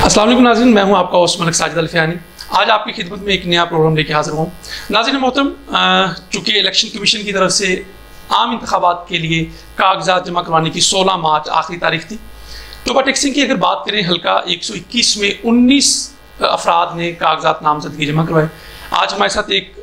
अस्सलाम वालेकुम नाज़रीन, मैं हूं आपका होस्ट मलिक साजिद अल्फियानी। आज आपकी खिदमत में एक नया प्रोग्राम लेके हाजिर हूँ। नाज़रीन मोहतरम, चूँकि इलेक्शन कमीशन की तरफ से आम इंतखाबात के लिए कागजात जमा करवाने की 16 मार्च आखिरी तारीख थी। टोबा टेक्सिंग की अगर बात करें, हल्का 121 में 19 अफराद ने कागजात नामजदगी जमा करवाए। आज हमारे साथ एक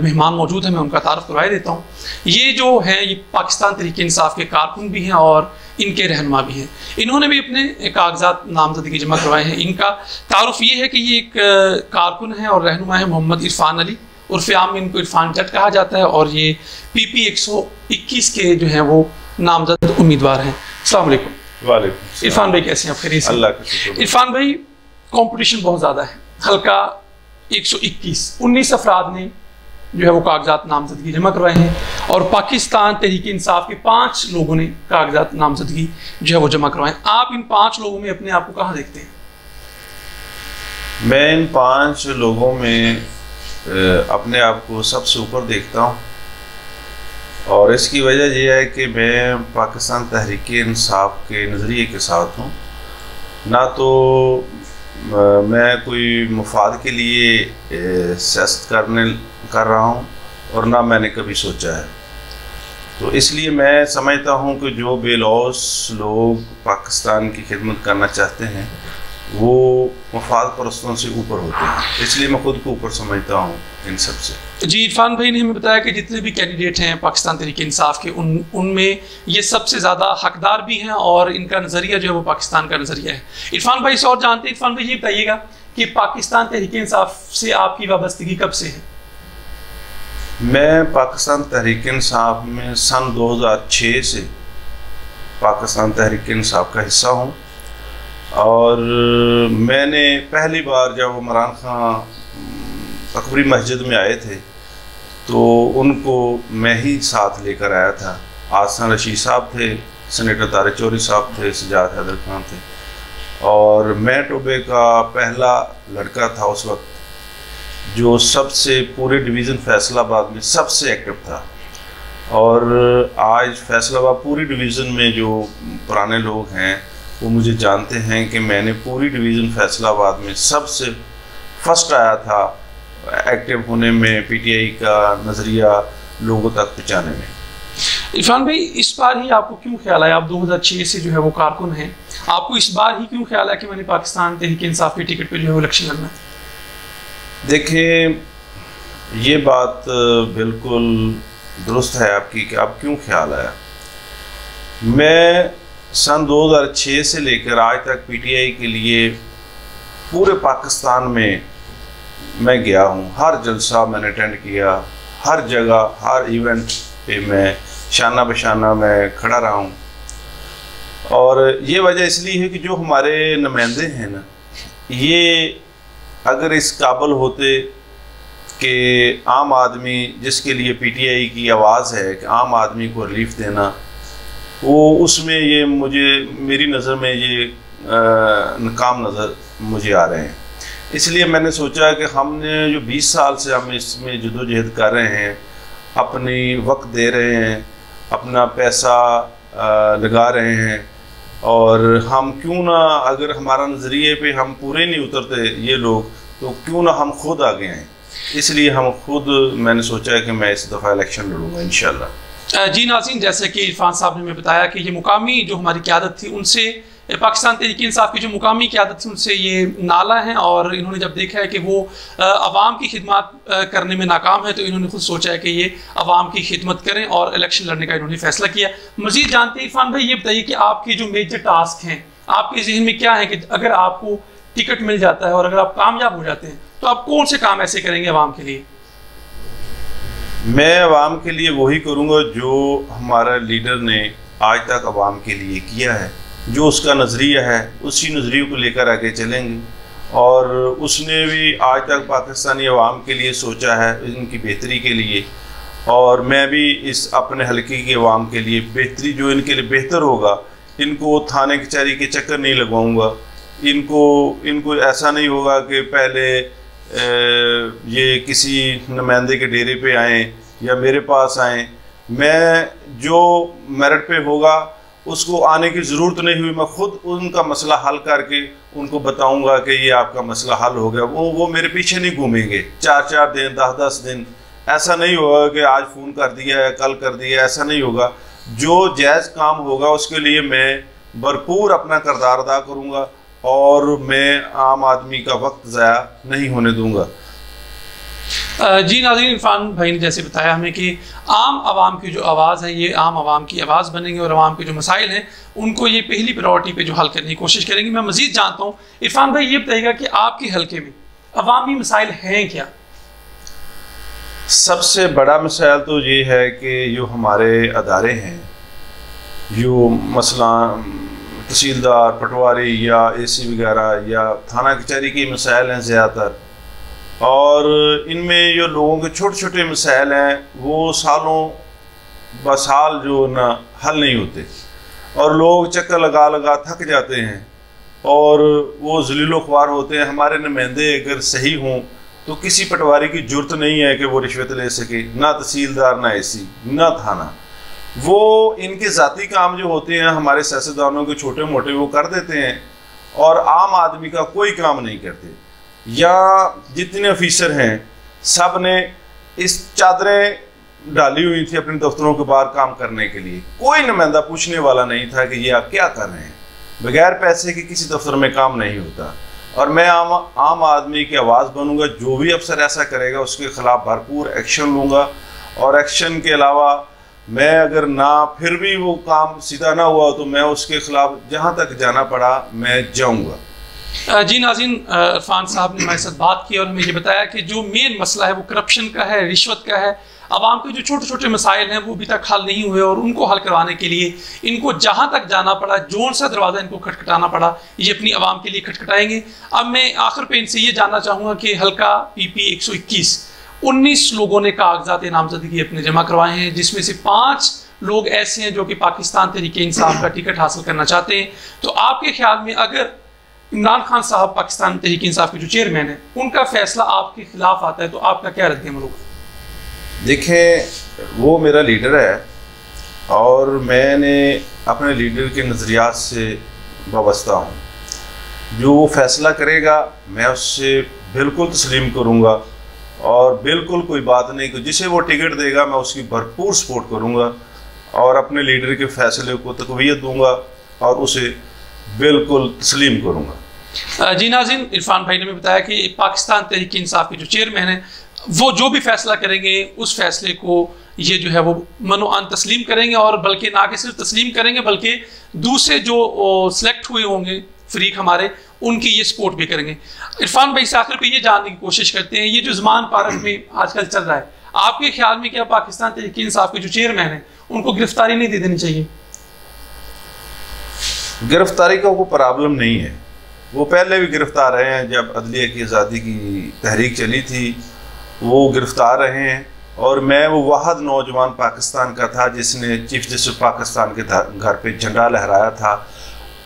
मेहमान मौजूद है, मैं उनका तारुफ करवाए देता हूँ। ये जो हैं ये पाकिस्तान तहरीक इंसाफ के कारकुन भी हैं और इनके रहनुमा भी हैं। इन्होंने भी अपने कागजात नामजदगी जमा करवाए हैं। इनका तारुफ ये है कि ये एक कारकुन है और रहनुमा है मोहम्मद इरफान अली, उर्फ आम इनको इरफान जट कहा जाता है, और ये PP 121 के जो हैं वो नामजद उम्मीदवार हैं। अस्सलाम वालेकुम। वालेकुम। इरफान भाई कैसे हैं आप? खैरियत से? अल्लाह का शुक्र। इरफान भाई, कंपटीशन बहुत ज़्यादा है। हल्का 121 19 अफराद ने जो है वो कागजात नामजदगी जमा करवाए हैं और पाकिस्तान तहरीक इंसाफ के 5 लोगों ने कागजात नामजदगी जो है वो जमा करवाए। आप इन 5 लोगों में अपने आप को कहाँ देखते हैं? मैं इन 5 लोगों में अपने आप को सबसे ऊपर देखता हूँ, और इसकी वजह यह है कि मैं पाकिस्तान तहरीक इंसाफ के नज़रिए के साथ हूँ। ना तो मैं कोई मुफाद के लिए सियासत कर रहा हूँ और ना मैंने कभी सोचा है। तो इसलिए मैं समझता हूँ कि जो बेलौस लोग पाकिस्तान की खिदमत करना चाहते हैं वो मुफाद परस्तों से ऊपर होते हैं, इसलिए मैं खुद को ऊपर समझता हूँ इन सब से। जी, इरफान भाई ने हमें बताया कि जितने भी कैंडिडेट हैं पाकिस्तान तहरीक इंसाफ के उनमें ये सबसे ज़्यादा हकदार भी हैं और इनका नज़रिया जो है वो पाकिस्तान का नज़रिया है। इरफान भाई से और जानते हैं। इरफान भाई ये बताइएगा कि पाकिस्तान तहरीक इंसाफ से आपकी वाबस्तगी कब से है? मैं पाकिस्तान तहरीक इंसाफ में सन 2006 से पाकिस्तान तहरीक इंसाफ का हिस्सा हूँ, और मैंने पहली बार जब इमरान खान अकबरी मस्जिद में आए थे तो उनको मैं ही साथ लेकर आया था। आसान रशीद साहब थे, सेनेटर तारिक चौधरी साहब थे, सजाद हैदर खान थे, और मैं टोबे का पहला लड़का था उस वक्त जो सबसे पूरे डिवीज़न फैसलाबाद में सबसे एक्टिव था। और आज फैसलाबाद पूरी डिवीज़न में जो पुराने लोग हैं वो मुझे जानते हैं कि मैंने पूरी डिवीज़न फैसलाबाद में सबसे फर्स्ट आया था एक्टिव होने में, PTI का नज़रिया लोगों तक पहुँचाने में। इरफान भाई, इस बार ही आपको क्यों ख्याल आया, आप 2006 से जो है वो कारकुन हैं, आपको इस बार ही क्यों ख्याल आया कि मैंने पाकिस्तान तहरीक इंसाफ की टिकट पर जो है वो इलेक्शन लड़ना है? देखिए, ये बात बिल्कुल दुरुस्त है आपकी कि आप क्यों ख्याल आया। मैं सन 2006 से लेकर आज तक PTI के लिए पूरे पाकिस्तान में मैं गया हूँ। हर जलसा मैंने अटेंड किया, हर जगह हर इवेंट पे मैं शाना बशाना मैं खड़ा रहा हूँ। और ये वजह इसलिए है कि जो हमारे नुमाइंदे हैं ना, ये अगर इस काबिल होते कि आम आदमी, जिसके लिए PTI की आवाज़ है कि आम आदमी को रिलीफ देना, वो उसमें ये मेरी नज़र में ये नाकाम नज़र मुझे आ रहे हैं। इसलिए मैंने सोचा कि हमने जो 20 साल से हम इसमें जदोजहद कर रहे हैं, अपनी वक्त दे रहे हैं, अपना पैसा लगा रहे हैं, और हम क्यों ना, अगर हमारा नज़रिए पे हम पूरे नहीं उतरते ये लोग, तो क्यों ना हम खुद आगे आएँ। इसलिए मैंने सोचा कि मैं इस दफ़ा इलेक्शन लड़ूँगा इंशाल्लाह। जी नाज़रीन, जैसे कि इरफान साहब ने हमें बताया कि ये मुकामी जो हमारी क़यादत थी उनसे, पाकिस्तान तहरीक इंसाफ की जो मुकामी क़यादत थी उनसे ये नाला है, और इन्होंने जब देखा है कि वो अवाम की खिदमत करने में नाकाम है तो इन्होंने खुद सोचा है कि ये अवाम की खिदमत करें और इलेक्शन लड़ने का इन्होंने फैसला किया। मज़ीद जानते हैं इरफान भाई, ये बताइए कि आपके जो मेजर टास्क हैं आपके जहन में क्या है कि अगर आपको टिकट मिल जाता है और अगर आप कामयाब हो जाते हैं तो आप कौन से काम ऐसे करेंगे अवाम के लिए? मैं अवाम के लिए वही करूँगा जो हमारा लीडर ने आज तक अवाम के लिए किया है। जो उसका नज़रिया है उसी नज़रिए को लेकर आगे चलेंगे, और उसने भी आज तक पाकिस्तानी अवाम के लिए सोचा है, इनकी बेहतरी के लिए। और मैं भी इस अपने हल्के के अवाम के लिए बेहतरी, जो इनके लिए बेहतर होगा, इनको थाने कचहरी के चक्कर नहीं लगवाऊँगा। इनको ऐसा नहीं होगा कि पहले ये किसी नुमाइंदे के डेरे पे आएँ या मेरे पास आएँ। मैं जो मेरिट पे होगा उसको आने की ज़रूरत नहीं हुई, मैं खुद उनका मसला हल करके उनको बताऊंगा कि ये आपका मसला हल हो गया। वो मेरे पीछे नहीं घूमेंगे 4-4 दिन 10-10 दिन। ऐसा नहीं होगा कि आज फ़ोन कर दिया है कल कर दिया, ऐसा नहीं होगा। जो जायज़ काम होगा उसके लिए मैं भरपूर अपना किरदार अदा करूँगा और मैं आम आदमी का वक्त ज़ाया नहीं होने दूँगा। जी नाज़रीन, इरफान भाई ने जैसे बताया हमें कि आम आवाम की जो आवाज़ है ये आम आवाम की आवाज़ बनेंगे और आवाम के जो मसाइल हैं उनको ये पहली प्रायोरिटी पे जो हल करने की कोशिश करेंगे। मैं मज़ीद जानता हूँ इरफान भाई, ये बताइएगा कि आपके हल्के में अवामी मसाइल हैं क्या? सबसे बड़ा मसाइल तो ये है कि जो हमारे अदारे हैं, जो मसला तहसीलदार, पटवारी या AC वगैरह या थाना कचहरी के मसाइल हैं ज़्यादातर, और इनमें जो लोगों के छोटे छोटे मसाइल हैं वो सालों बसाल जो ना हल नहीं होते और लोग चक्कर लगा लगा थक जाते हैं और वो ज़लीलो ख्वार होते हैं। हमारे नुमाइंदे अगर सही हों तो किसी पटवारी की जुर्त नहीं है कि वो रिश्वत ले सके, ना तहसीलदार, ना AC, ना थाना। वो इनके ज़ाती काम जो होते हैं हमारे सियासतदानों के छोटे मोटे वो कर देते हैं और आम आदमी का कोई काम नहीं करते। या जितने ऑफिसर हैं सब ने इस चादरें डाली हुई थी अपने दफ्तरों के बाहर काम करने के लिए, कोई नुमाइंदा पूछने वाला नहीं था कि ये आप क्या कर रहे हैं। बगैर पैसे के किसी दफ्तर में काम नहीं होता और मैं आम आदमी की आवाज़ बनूंगा। जो भी अफसर ऐसा करेगा उसके खिलाफ भरपूर एक्शन लूँगा और एक्शन के अलावा मैं अगर ना फिर भी वो काम सीधा ना हुआ तो मैं उसके खिलाफ जहाँ तक जाना पड़ा मैं जाऊँगा। जी नाज़रीन, इरफान साहब ने हमारे साथ बात की और हमें ये बताया कि जो मेन मसला है वो करप्शन का है, रिश्वत का है। आवाम के जो छोटे छोटे मसाइल हैं वो अभी तक हल नहीं हुए और उनको हल करवाने के लिए इनको जहाँ तक जाना पड़ा, जोन सा दरवाज़ा इनको खटखटाना पड़ा, ये अपनी आवाम के लिए खटखटाएंगे। अब मैं आखिर पे इनसे ये जानना चाहूँगा कि हल्का PP 121 19 लोगों ने कागजात नामजदगी अपने जमा करवाए हैं, जिसमें से 5 लोग ऐसे हैं जो कि पाकिस्तान तहरीक इंसाफ का टिकट हासिल करना चाहते हैं। तो आपके ख्याल में अगर इमरान खान साहब पाकिस्तान तहरीक इंसाफ के जो चेयरमैन है उनका फैसला आपके खिलाफ आता है तो आपका क्या रद्द-ए-अमल होगा? देखें, वो मेरा लीडर है और मैंने अपने लीडर के नज़रियात से वाबस्ता हूँ। जो वो फैसला करेगा मैं उससे बिल्कुल तस्लीम करूँगा और बिल्कुल कोई बात नहीं कि जिसे वो टिकट देगा मैं उसकी भरपूर सपोर्ट करूँगा और अपने लीडर के फैसले को तक़वियत दूँगा और उसे बिल्कुल तस्लीम करूँगा। जी नाज़रीन, इरफान भाई ने भी बताया कि पाकिस्तान तहरीक इंसाफ के जो चेयरमैन हैं वो जो भी फैसला करेंगे उस फैसले को ये जो है वो मनो-अन तस्लीम करेंगे और बल्कि ना कि सिर्फ तस्लीम करेंगे बल्कि दूसरे जो सिलेक्ट हुए होंगे फरीक हमारे उनकी ये सपोर्ट भी करेंगे। इरफान भाई से आखिर पे ये जानने की कोशिश करते हैं, ये जो ज़मान पारक में आजकल चल रहा है, आपके ख्याल में क्या पाकिस्तान तहरीक इंसाफ के जो चेयरमैन हैं उनको गिरफ्तारी नहीं दे देनी चाहिए? गिरफ्तारी का कोई प्रॉब्लम नहीं है, वो पहले भी गिरफ्तार रहे हैं। जब अदलिया की आज़ादी की तहरीक चली थी वो गिरफ्तार रहे हैं और मैं वो वाहद नौजवान पाकिस्तान का था जिसने चीफ जस्टिस पाकिस्तान के घर पे झंडा लहराया था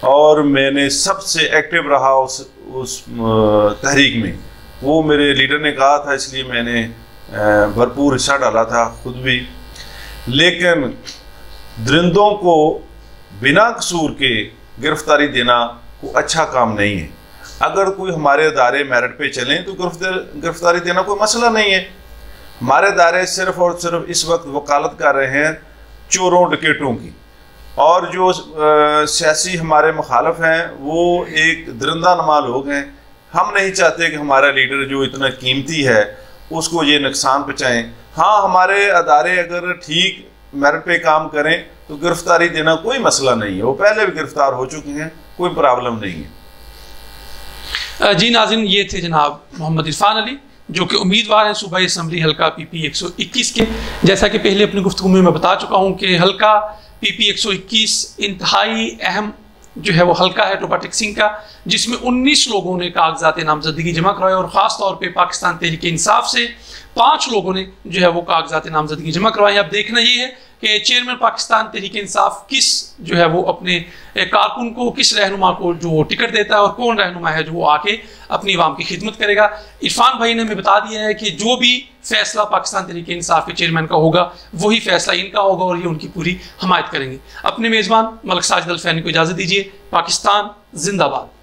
और मैंने सबसे एक्टिव रहा उस तहरीक में। वो मेरे लीडर ने कहा था इसलिए मैंने भरपूर हिस्सा डाला था खुद भी। लेकिन दरिंदों को बिना कसूर के गिरफ्तारी देना कोई अच्छा काम नहीं है। अगर कोई हमारे अदारे मेरिट पे चलें तो गिरफ्तारी देना कोई मसला नहीं है। हमारे अदारे सिर्फ और सिर्फ इस वक्त वकालत कर रहे हैं चोरों डकैतों की और जो सियासी हमारे मुखालफ हैं वो एक दरिंदा नुमा लोग हैं। हम नहीं चाहते कि हमारा लीडर जो इतना कीमती है उसको ये नुकसान पहुँचाएँ। हाँ, हमारे अदारे अगर ठीक मेरिट पे काम करें तो गिरफ्तारी देना कोई मसला नहीं है। वो पहले भी गिरफ्तार हो चुके हैं, कोई प्रॉब्लम नहीं है। जी नाज़रीन, ये थे जनाब मोहम्मद इरफान अली जो कि उम्मीदवार हैं सूबाई असम्बली हल्का PP 121 के। जैसा कि पहले अपनी गुफ्तगू में मैं बता चुका हूँ कि हल्का PP 121 इंतहाई अहम जो है वो हल्का है टोपा टेक्सिंग का, जिसमें 19 लोगों ने कागजात नामजदगी जमा करवाए और ख़ास तौर पे पाकिस्तान तहरीक इंसाफ से 5 लोगों ने जो है वो कागजात नामजदगी जमा करवाए। अब देखना ये है कि चेयरमैन पाकिस्तान तहरीक इंसाफ किस जो है वो अपने कारकुन को, किस रहनुमा को जो टिकट देता है और कौन रहनुमा है जो वो आके अपनी आवाम की खिदमत करेगा। इरफान भाई ने हमें बता दिया है कि जो भी फैसला पाकिस्तान तहरीक इंसाफ के चेयरमैन का होगा वही फैसला इनका होगा और ये उनकी पूरी हमायत करेंगे। अपने मेज़बान मलिक साजिद अल फैनी को इजाज़त दीजिए। पाकिस्तान जिंदाबाद।